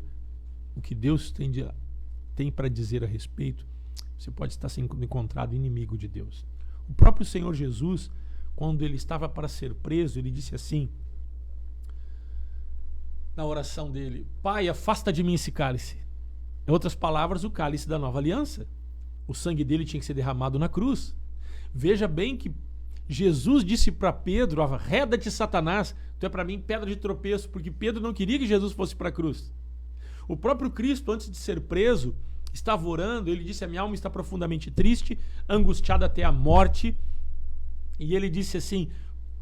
o que Deus tem para dizer a respeito, você pode estar sendo encontrado inimigo de Deus. O próprio Senhor Jesus, quando ele estava para ser preso, ele disse assim, na oração dele: Pai, afasta de mim esse cálice. Em outras palavras, o cálice da nova aliança. O sangue dele tinha que ser derramado na cruz. Veja bem que Jesus disse para Pedro: arreda-te, Satanás, tu é para mim pedra de tropeço, porque Pedro não queria que Jesus fosse para a cruz. O próprio Cristo, antes de ser preso, estava orando. Ele disse: a minha alma está profundamente triste, angustiada até a morte. E ele disse assim: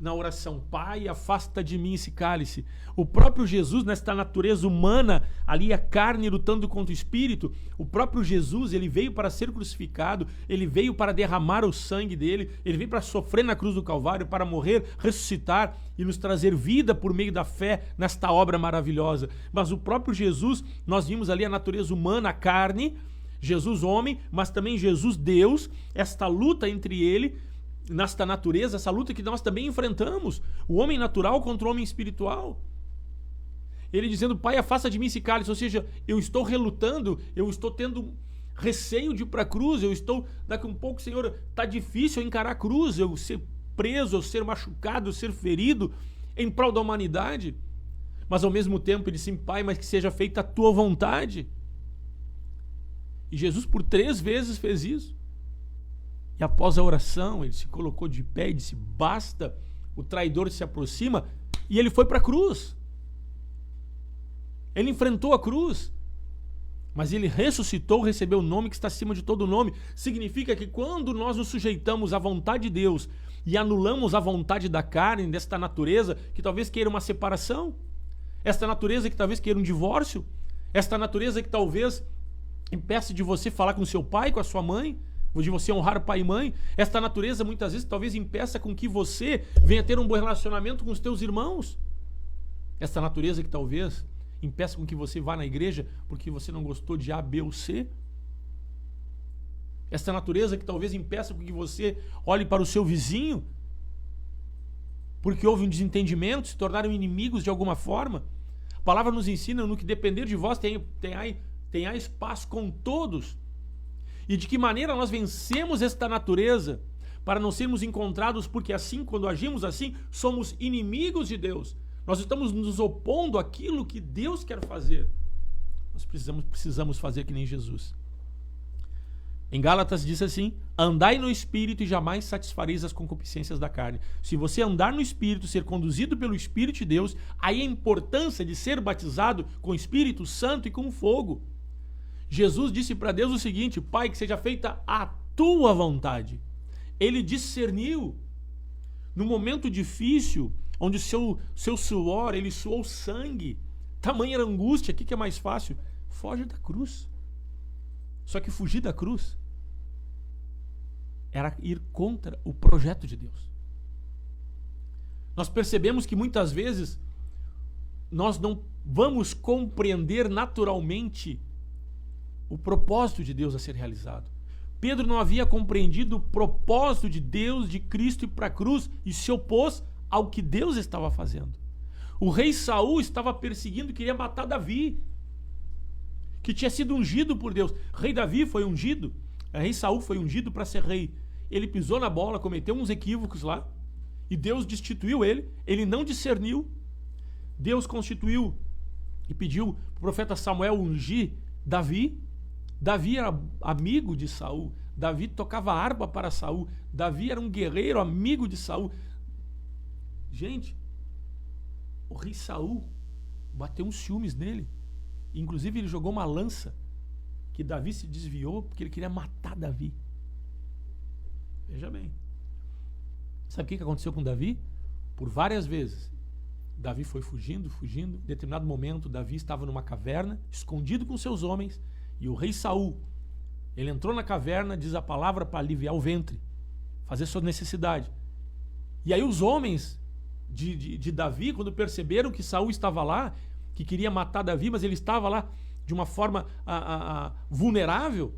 na oração: Pai, afasta de mim esse cálice. O próprio Jesus, nesta natureza humana, ali a carne lutando contra o espírito, o próprio Jesus, ele veio para ser crucificado, ele veio para derramar o sangue dele, ele veio para sofrer na cruz do Calvário, para morrer, ressuscitar e nos trazer vida por meio da fé nesta obra maravilhosa. Mas o próprio Jesus, nós vimos ali a natureza humana, a carne, Jesus homem, mas também Jesus Deus, esta luta entre ele, nesta natureza, essa luta que nós também enfrentamos, o homem natural contra o homem espiritual. Ele dizendo: Pai, afasta de mim esse cálice, ou seja, eu estou relutando, eu estou tendo receio de ir para a cruz, eu estou, daqui um pouco, Senhor, está difícil eu encarar a cruz, eu ser preso, eu ser machucado, eu ser ferido em prol da humanidade. Mas ao mesmo tempo ele disse: Pai, mas que seja feita a tua vontade. E Jesus por 3 vezes fez isso. E após a oração, ele se colocou de pé e disse: basta, o traidor se aproxima, e ele foi para a cruz. Ele enfrentou a cruz, mas ele ressuscitou, recebeu o nome que está acima de todo nome. Significa que quando nós nos sujeitamos à vontade de Deus e anulamos a vontade da carne, desta natureza que talvez queira uma separação, esta natureza que talvez queira um divórcio, esta natureza que talvez impeça de você falar com seu pai, com a sua mãe, de você honrar pai e mãe, esta natureza muitas vezes talvez impeça com que você venha ter um bom relacionamento com os teus irmãos, esta natureza que talvez impeça com que você vá na igreja porque você não gostou de A, B ou C, esta natureza que talvez impeça com que você olhe para o seu vizinho porque houve um desentendimento, se tornaram inimigos de alguma forma. A palavra nos ensina: no que depender de vós tenhais paz com todos. E de que maneira nós vencemos esta natureza para não sermos encontrados, porque assim, quando agimos assim, somos inimigos de Deus. Nós estamos nos opondo àquilo que Deus quer fazer. Nós precisamos fazer que nem Jesus. Em Gálatas diz assim: andai no Espírito e jamais satisfareis as concupiscências da carne. Se você andar no Espírito, ser conduzido pelo Espírito de Deus, aí a importância de ser batizado com o Espírito Santo e com fogo. Jesus disse para Deus o seguinte: Pai, que seja feita a tua vontade. Ele discerniu no momento difícil, onde o seu suor, ele suou sangue, tamanha era a angústia. O que é mais fácil? Foge da cruz. Só que fugir da cruz era ir contra o projeto de Deus. Nós percebemos que muitas vezes nós não vamos compreender naturalmente o propósito de Deus a ser realizado. Pedro não havia compreendido o propósito de Deus, de Cristo, ir para a cruz, e se opôs ao que Deus estava fazendo. O rei Saul estava perseguindo, queria matar Davi, que tinha sido ungido por Deus. Rei Davi foi ungido, rei Saul foi ungido para ser rei. Ele pisou na bola, cometeu uns equívocos lá, e Deus destituiu ele. Ele não discerniu. Deus constituiu e pediu para o profeta Samuel ungir Davi. Davi era amigo de Saul. Davi tocava harpa para Saul. Davi era um guerreiro amigo de Saul. Gente, o rei Saul bateu uns ciúmes nele. Inclusive ele jogou uma lança que Davi se desviou porque ele queria matar Davi. Veja bem. Sabe o que aconteceu com Davi? Por várias vezes Davi foi fugindo. Em determinado momento Davi estava numa caverna, escondido com seus homens. E o rei Saul, ele entrou na caverna, diz a palavra, para aliviar o ventre, fazer sua necessidade. E aí os homens de Davi, quando perceberam que Saul estava lá, que queria matar Davi, mas ele estava lá de uma forma vulnerável,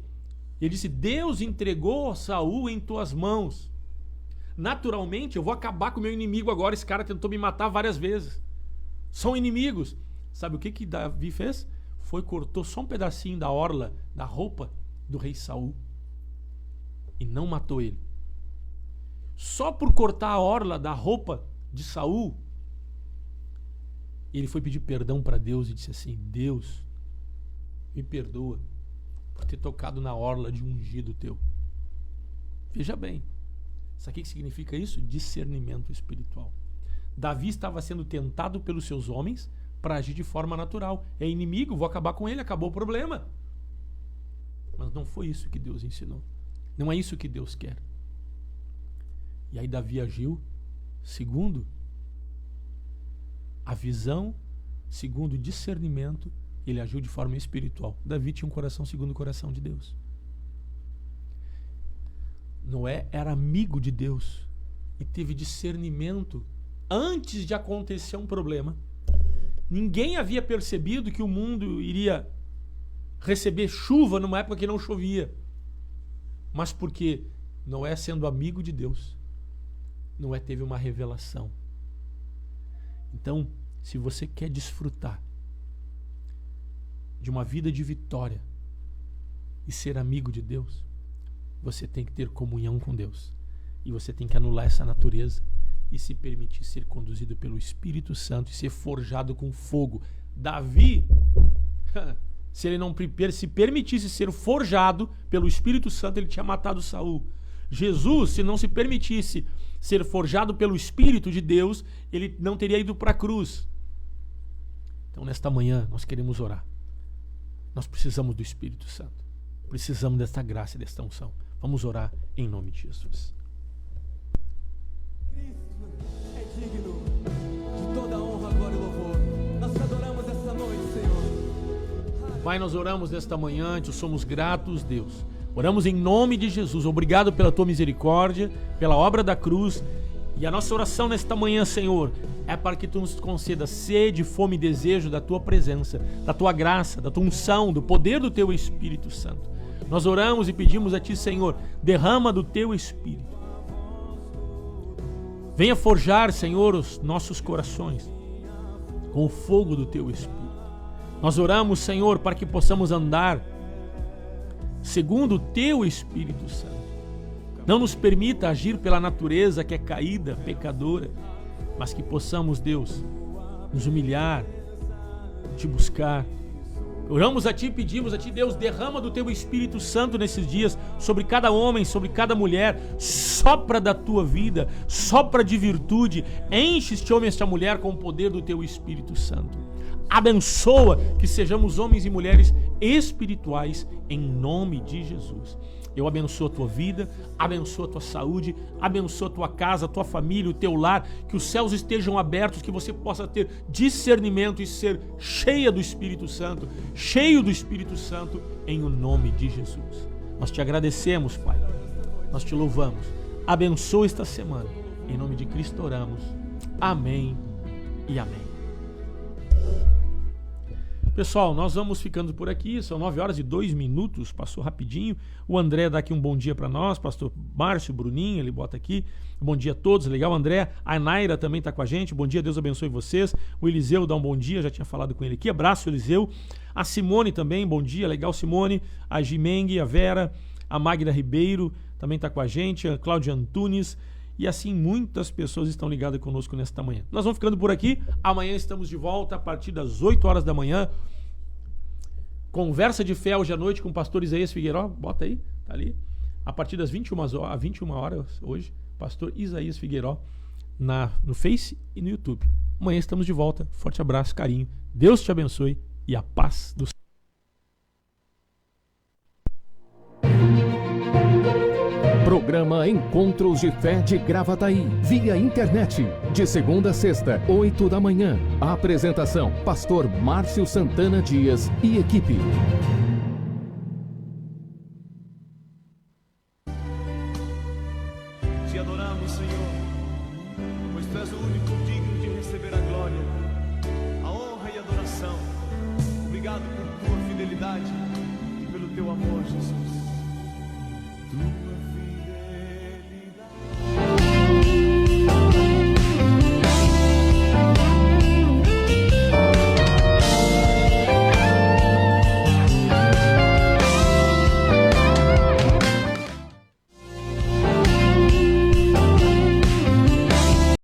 ele disse: Deus entregou Saul em tuas mãos. Naturalmente, eu vou acabar com o meu inimigo agora. Esse cara tentou me matar várias vezes. São inimigos. Sabe o que Davi fez? Cortou só um pedacinho da orla, da roupa do rei Saul, e não matou ele. Só por cortar a orla da roupa de Saul, ele foi pedir perdão para Deus e disse assim: Deus, me perdoa por ter tocado na orla de um ungido teu. Veja bem, sabe o que significa isso? Discernimento espiritual. Davi estava sendo tentado pelos seus homens para agir de forma natural. É inimigo, vou acabar com ele, acabou o problema. Mas não foi isso que Deus ensinou. Não é isso que Deus quer. E aí Davi agiu segundo a visão, segundo o discernimento, ele agiu de forma espiritual. Davi tinha um coração segundo o coração de Deus. Noé era amigo de Deus e teve discernimento antes de acontecer um problema. Ninguém havia percebido que o mundo iria receber chuva numa época que não chovia. Mas porque Noé, sendo amigo de Deus, Noé teve uma revelação. Então, se você quer desfrutar de uma vida de vitória e ser amigo de Deus, você tem que ter comunhão com Deus. E você tem que anular essa natureza e se permitir ser conduzido pelo Espírito Santo e ser forjado com fogo. Davi, se ele não se permitisse ser forjado pelo Espírito Santo, ele tinha matado Saul. Jesus, se não se permitisse ser forjado pelo Espírito de Deus, ele não teria ido para a cruz. Então, nesta manhã, nós queremos orar. Nós precisamos do Espírito Santo. Precisamos desta graça e desta unção. Vamos orar em nome de Jesus. Cristo é digno de toda honra, glória e louvor. Nós te adoramos esta noite, Senhor. Pai, nós oramos nesta manhã, te somos gratos, Deus. Oramos em nome de Jesus. Obrigado pela tua misericórdia, pela obra da cruz. E a nossa oração nesta manhã, Senhor, é para que tu nos conceda sede, fome e desejo da tua presença, da tua graça, da tua unção, do poder do teu Espírito Santo. Nós oramos e pedimos a ti, Senhor, derrama do teu Espírito. Venha forjar, Senhor, os nossos corações com o fogo do teu Espírito. Nós oramos, Senhor, para que possamos andar segundo o teu Espírito Santo. Não nos permita agir pela natureza que é caída, pecadora, mas que possamos, Deus, nos humilhar, te buscar. Oramos a ti e pedimos a ti, Deus, derrama do teu Espírito Santo nesses dias sobre cada homem, sobre cada mulher. Sopra da tua vida, sopra de virtude, enche este homem e esta mulher com o poder do teu Espírito Santo. Abençoa que sejamos homens e mulheres espirituais em nome de Jesus. Eu abençoo a tua vida, abençoo a tua saúde, abençoo a tua casa, a tua família, o teu lar, que os céus estejam abertos, que você possa ter discernimento e ser cheia do Espírito Santo, cheio do Espírito Santo, em o nome de Jesus. Nós te agradecemos, Pai, nós te louvamos. Abençoa esta semana, em nome de Cristo oramos. Amém e amém. Pessoal, nós vamos ficando por aqui, são 9h02, passou rapidinho. O André dá aqui um bom dia para nós, pastor Márcio, Bruninho, ele bota aqui. Bom dia a todos, legal, André. A Naira também está com a gente, bom dia, Deus abençoe vocês. O Eliseu dá um bom dia, já tinha falado com ele aqui, abraço Eliseu. A Simone também, bom dia, legal Simone. A Gimengue, a Vera, a Magda Ribeiro também está com a gente, a Cláudia Antunes. E assim, muitas pessoas estão ligadas conosco nesta manhã. Nós vamos ficando por aqui. Amanhã estamos de volta a partir das 8h da manhã. Conversa de fé hoje à noite com o pastor Isaías Figueiró. Bota aí, tá ali. A partir das 21 horas hoje, pastor Isaías Figueiró no Face e no YouTube. Amanhã estamos de volta. Forte abraço, carinho. Deus te abençoe e a paz do Senhor. Programa Encontros de Fé de Gravataí, via internet, de segunda a sexta, 8 da manhã. A apresentação, pastor Márcio Santana Dias e equipe. Te adoramos, Senhor, pois tu és o único digno de receber a glória, a honra e a adoração. Obrigado por tua fidelidade e pelo teu amor, Jesus.